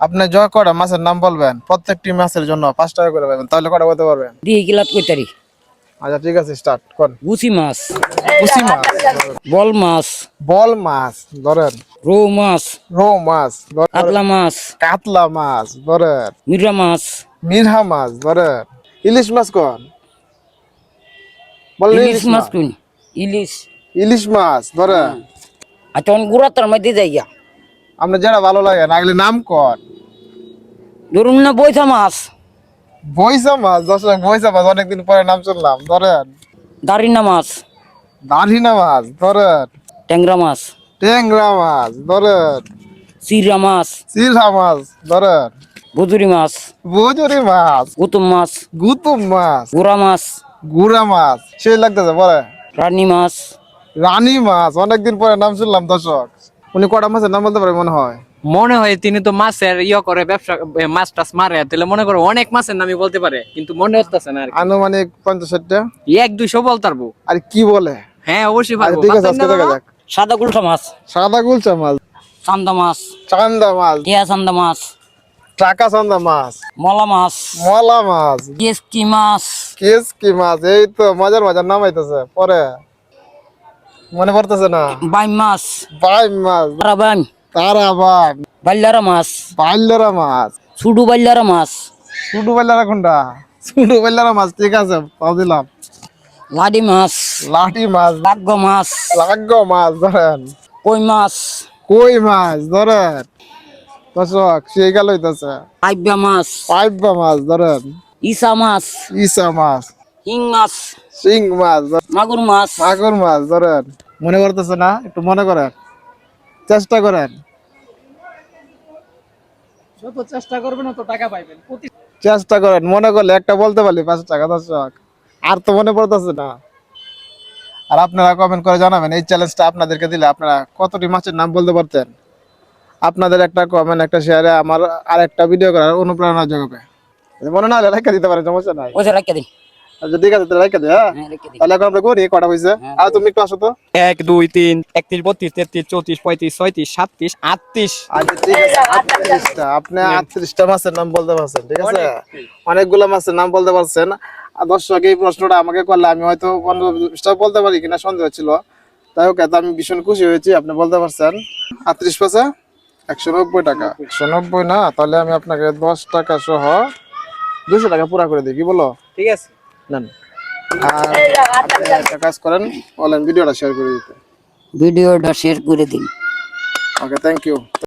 আপনি যা কটা মাছের নাম বলবেন প্রত্যেকটি মাছের জন্য 5 টাকা করে পাবেন, তাহলে কটা বলতে পারবেন? দিয়ে গিলাত কইতারি। আচ্ছা ঠিক আছে, স্টার্ট করেন। গুচি মাছ, কুচি মাছ, বল মাছ, বল মাছ ধরেন, রৌ মাছ, রৌ মাছ ধরেন, কাতলা মাছ, কাতলা মাছ ধরেন, মিরা মাছ, মিরহা মাছ ধরেন, ইলিশ মাছ কোন বলেন? ইলিশ ইলিশ মাছ মাছ, কোন? ইলিশ। ইলিশ মাছ ধরেন। আচ্ছা গুড়া তার মধ্যে যাইয়া আপনি যেটা ভালো লাগে নাগলে নাম কর। ধরুন না বৈশা মাছ, বইসা মাছ, দর্শক বইসা মাছ অনেকদিন পরে নাম শুনলাম ধরেন। দারিনা মাছ, দারহিনা মাছ ধরেন, ট্যাংরা মাছ, ট্যাংরা মাছ ধরেন, চিরা মাছ, চিলহা মাছ ধরেন, বুজুরি মাছ, বুজুরি মাছ, গুতুম মাছ, গুতুম মাছ, গুড়া মাছ, গুড়া মাছ, সেই লাগতেছে পরে। রানী মাছ। রানী মাছ অনেকদিন পরে নাম শুনলাম দর্শক। উনি কটা মাছের নাম বলতে পারে মনে হয়? মনে হয় তিনি তো মাছের করে ব্যবসা, মাছ টাছ মারে, তাহলে মনে করো অনেক মাছের নামই বলতে পারে, কিন্তু মনে হচ্ছে না আর কি। আনুমানিক 50-60টা। 1-200 বলতে পারবো। আর কি বলে? হ্যাঁ অবশ্যই আচ্ছা পারবো। ঠিক আছে, পারতেন আজকে না দেখা বাবা? যাক। সাদা গুলশা মাছ, সাদা গুলচা মাছ, চান্দা মাছ, চান্দা মাছ, টিয়া চান্দা মাছ, টাকা চান্দা মাছ, মলা মাছ, মলা মাছ, কেসকি মাছ, কেসকি মাছ। এই তো মজার মজার নাম আইতেছে পরে, মনে পড়তেছে না। বাইম মাছ, বাই মাছ, তারাবাইম, তারাবান, বাল্লারা মাছ, বাল্যরা মাছ, সুডু বাল্লারা মাছ, সুডু বাল্যারা কোনটা? সুডু বাল্যারা মাছ, ঠিক আছে পাও দিলাম। লাডি মাছ, লাঠি মাছ, লাগ্গ মাছ, লাগ্গ মাছ ধরেন, কই মাছ, কই মাছ ধরেন। দর্শক সেই গেল হইতেছে। আইবা মাছ, পাইপা মাছ ধরেন, ইসা মাছ, ইসা মাছ, হিং মাছ, শিং মাছ, মাগুর মাছ, মাগুর মাছ ধরেন। মনে করতেছে না? একটু মনে করেন, চেষ্টা করেন, যত চেষ্টা করবেন তত টাকা পাইবেন। চেষ্টা করেন। মনে করলে একটা বলতে পারলি 5 টাকা। দর্শক আর তো মনে পড়তেছে না। আর আপনারা কমেন্ট করে জানাবেন এই চ্যালেঞ্জটা আপনাদেরকে দিলে আপনারা কতটি মাছের নাম বলতে পারতেন। আপনাদের একটা কমেন্ট, একটা শেয়ারে আমার আর একটা ভিডিও করার অনুপ্রেরণা যোগাবে। মনে না হলে রেখে দিতে পারেন, সমস্যা নাই। ওই যে রাখিয়া দিন। আচ্ছা ঠিক আছে, তাহলে রেখে দে। হ্যাঁ হ্যাঁ রেখে দিন। তাহলে এখন আমরা করি, কটা হয়েছে? আর তুমি একটু আসো তো। 1 2 3 31 32 33 34 35 36 37 38। আচ্ছা ঠিক আছে, 38টা। আপনি 38টা মাছের নাম বলতে পারছেন, ঠিক আছে? অনেকগুলো মাছের নাম বলতে পারছেন। আর দর্শক এই প্রশ্নটা আমাকে করলে আমি হয়তো 15-20টা বলতে পারি কিনা সন্দেহ ছিল। তাই হোক, এত আমি ভীষণ খুশি হয়েছি আপনি বলতে পারছেন। 38 পাশে 190 টাকা। 190 না, তাহলে আমি আপনাকে 10 টাকা সহ 200 টাকা পুরা করে দিই, কি বলো? ঠিক আছে। নেন। আর আপনি একটা কাজ করেন, অনলাইন ভিডিওটা শেয়ার করে দিতে। ভিডিওটা শেয়ার করে দিন। ওকে, থ্যাংক ইউ।